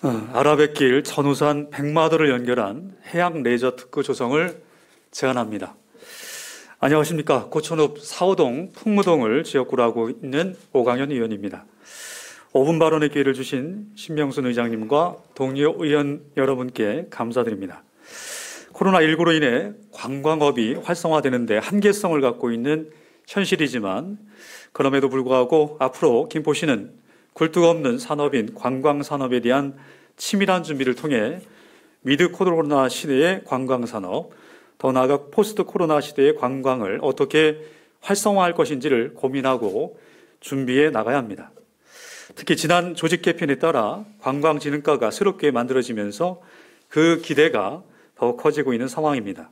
아라뱃길 전우산 백마도를 연결한 해양 레저 특구 조성을 제안합니다. 안녕하십니까. 고천읍 사호동 풍무동을 지역구로 하고 있는 오광현 의원입니다. 5분 발언의 기회를 주신 신명순 의장님과 동료 의원 여러분께 감사드립니다. 코로나19로 인해 관광업이 활성화되는데 한계성을 갖고 있는 현실이지만 그럼에도 불구하고 앞으로 김포시는 굴뚝 없는 산업인 관광산업에 대한 치밀한 준비를 통해 위드 코로나 시대의 관광산업, 더 나아가 포스트 코로나 시대의 관광을 어떻게 활성화할 것인지를 고민하고 준비해 나가야 합니다. 특히 지난 조직 개편에 따라 관광진흥과가 새롭게 만들어지면서 그 기대가 더 커지고 있는 상황입니다.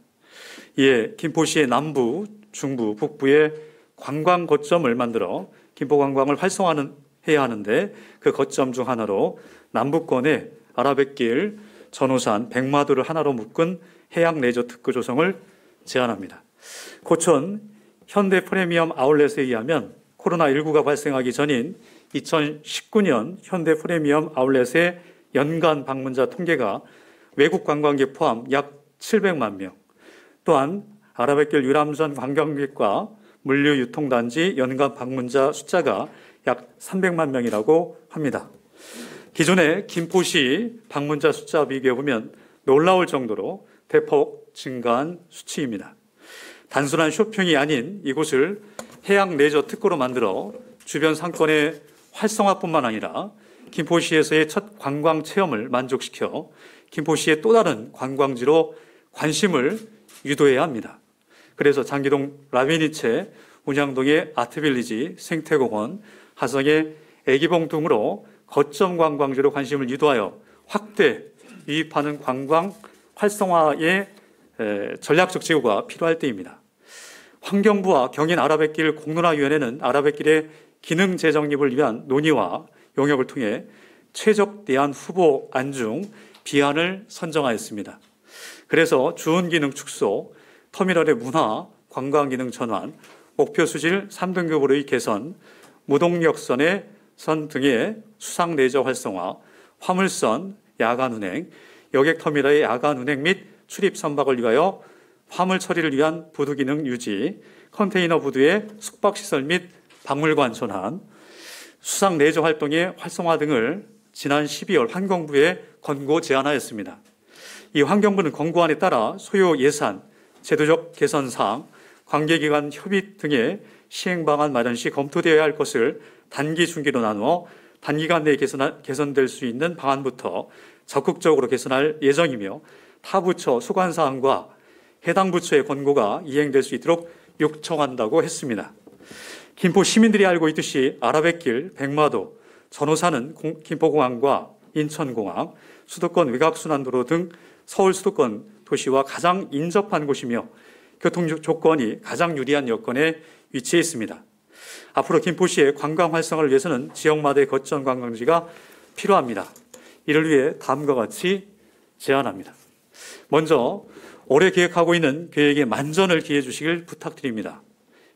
이에 김포시의 남부, 중부, 북부에 관광 거점을 만들어 김포관광을 활성화해야 하는데 그 거점 중 하나로 남부권의 아라뱃길, 전우산, 백마도를 하나로 묶은 해양 레저 특구 조성을 제안합니다. 고천 현대 프리미엄 아울렛에 의하면 코로나19가 발생하기 전인 2019년 현대 프리미엄 아울렛의 연간 방문자 통계가 외국 관광객 포함 약 700만 명, 또한 아라뱃길 유람선 관광객과 물류유통단지 연간 방문자 숫자가 약 300만 명이라고 합니다. 기존의 김포시 방문자 숫자 비교해보면 놀라울 정도로 대폭 증가한 수치입니다. 단순한 쇼핑이 아닌 이곳을 해양 레저 특구로 만들어 주변 상권의 활성화뿐만 아니라 김포시에서의 첫 관광 체험을 만족시켜 김포시의 또 다른 관광지로 관심을 유도해야 합니다. 그래서 장기동 라비니체, 운양동의 아트빌리지, 생태공원, 하성의 애기봉 등으로 거점 관광지로 관심을 유도하여 확대 유입하는 관광 활성화의 전략적 제고가 필요할 때입니다. 환경부와 경인 아라뱃길 공론화위원회는 아라뱃길의 기능 재정립을 위한 논의와 용역을 통해 최적 대안 후보 안중 비안을 선정하였습니다. 그래서 주운기능 축소, 터미널의 문화, 관광기능 전환, 목표 수질 3등급으로의 개선, 무동력선의 선 등의 수상 레저 활성화, 화물선, 야간 운행, 여객터미널의 야간 운행 및 출입 선박을 위하여 화물 처리를 위한 부두 기능 유지, 컨테이너 부두의 숙박시설 및 박물관 전환, 수상 레저 활동의 활성화 등을 지난 12월 환경부에 권고 제안하였습니다. 이 환경부는 권고안에 따라 소요 예산, 제도적 개선 사항, 관계기관 협의 등의 시행 방안 마련 시 검토되어야 할 것을 단기, 중기로 나누어 단기간 내에 개선될 수 있는 방안부터 적극적으로 개선할 예정이며 타 부처 소관 사항과 해당 부처의 권고가 이행될 수 있도록 요청한다고 했습니다. 김포 시민들이 알고 있듯이 아라뱃길, 백마도, 전우산은 김포공항과 인천공항, 수도권 외곽순환도로 등 서울 수도권 도시와 가장 인접한 곳이며 교통 조건이 가장 유리한 여건에 위치해 있습니다. 앞으로 김포시의 관광 활성화를 위해서는 지역마다의 거점 관광지가 필요합니다. 이를 위해 다음과 같이 제안합니다. 먼저 올해 계획하고 있는 계획에 만전을 기해 주시길 부탁드립니다.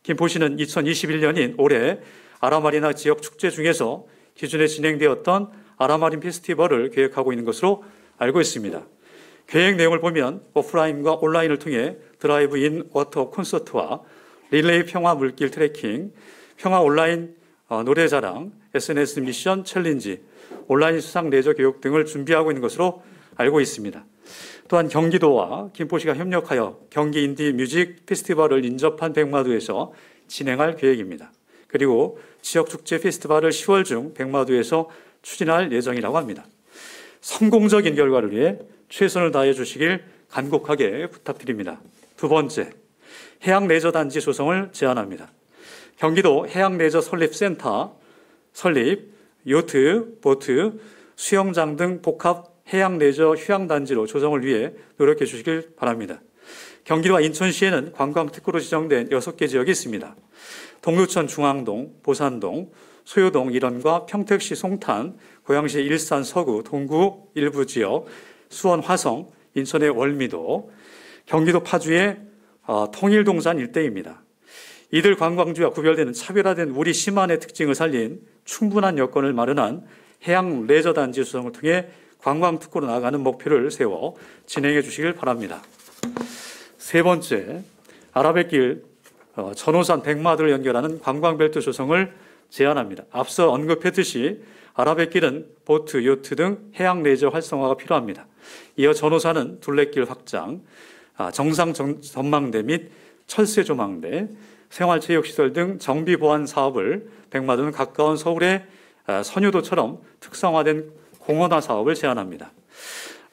김포시는 2021년인 올해 아라마리나 지역 축제 중에서 기존에 진행되었던 아라마린 페스티벌을 계획하고 있는 것으로 알고 있습니다. 계획 내용을 보면 오프라인과 온라인을 통해 드라이브인 워터 콘서트와 릴레이 평화 물길 트레킹, 평화 온라인 노래자랑, SNS 미션 챌린지, 온라인 수상 레저 교육 등을 준비하고 있는 것으로 알고 있습니다. 또한 경기도와 김포시가 협력하여 경기 인디 뮤직 페스티벌을 인접한 백마도에서 진행할 계획입니다. 그리고 지역 축제 페스티벌을 10월 중 백마도에서 추진할 예정이라고 합니다. 성공적인 결과를 위해 최선을 다해 주시길 간곡하게 부탁드립니다. 두 번째, 해양 레저 단지 조성을 제안합니다. 경기도 해양 레저 설립센터 설립, 요트, 보트, 수영장 등 복합 해양 레저 휴양단지로 조성을 위해 노력해 주시길 바랍니다. 경기도와 인천시에는 관광특구로 지정된 6개 지역이 있습니다. 동두천 중앙동, 보산동, 소요동 일원과 평택시 송탄, 고양시 일산 서구, 동구 일부 지역, 수원 화성, 인천의 월미도, 경기도 파주의 통일동산 일대입니다. 이들 관광지와 구별되는 차별화된 우리 심안의 특징을 살린 충분한 여건을 마련한 해양 레저 단지 조성을 통해 관광특구로 나아가는 목표를 세워 진행해 주시길 바랍니다. 세 번째, 아라뱃길 전호산 백마도를 연결하는 관광벨트 조성을 제안합니다. 앞서 언급했듯이 아라뱃길은 보트, 요트 등 해양 레저 활성화가 필요합니다. 이어 전호산은 둘레길 확장, 정상 전망대 및 철새 조망대, 생활체육시설 등 정비 보완 사업을, 백마도는 가까운 서울의 선유도처럼 특성화된 공원화 사업을 제안합니다.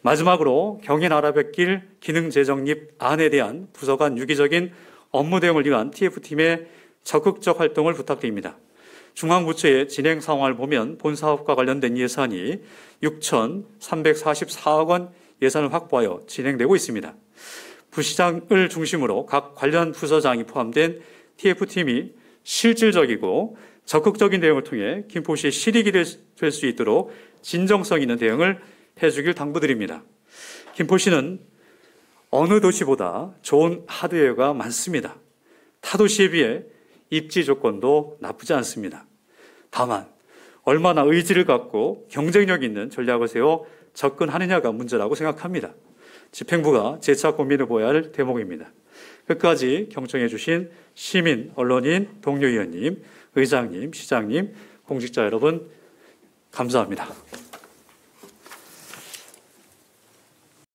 마지막으로 경인 아라뱃길 기능 재정립 안에 대한 부서 간 유기적인 업무 대응을 위한 TF팀의 적극적 활동을 부탁드립니다. 중앙부처의 진행 상황을 보면 본 사업과 관련된 예산이 6,344억 원 예산을 확보하여 진행되고 있습니다. 부시장을 중심으로 각 관련 부서장이 포함된 TF팀이 실질적이고 적극적인 대응을 통해 김포시의 실익이 될 수 있도록 진정성 있는 대응을 해주길 당부드립니다. 김포시는 어느 도시보다 좋은 하드웨어가 많습니다. 타 도시에 비해 입지 조건도 나쁘지 않습니다. 다만 얼마나 의지를 갖고 경쟁력 있는 전략을 세워 접근하느냐가 문제라고 생각합니다. 집행부가 재차 고민해 보아야 할 대목입니다. 끝까지 경청해 주신 시민, 언론인, 동료 의원님, 의장님, 시장님, 공직자 여러분 감사합니다.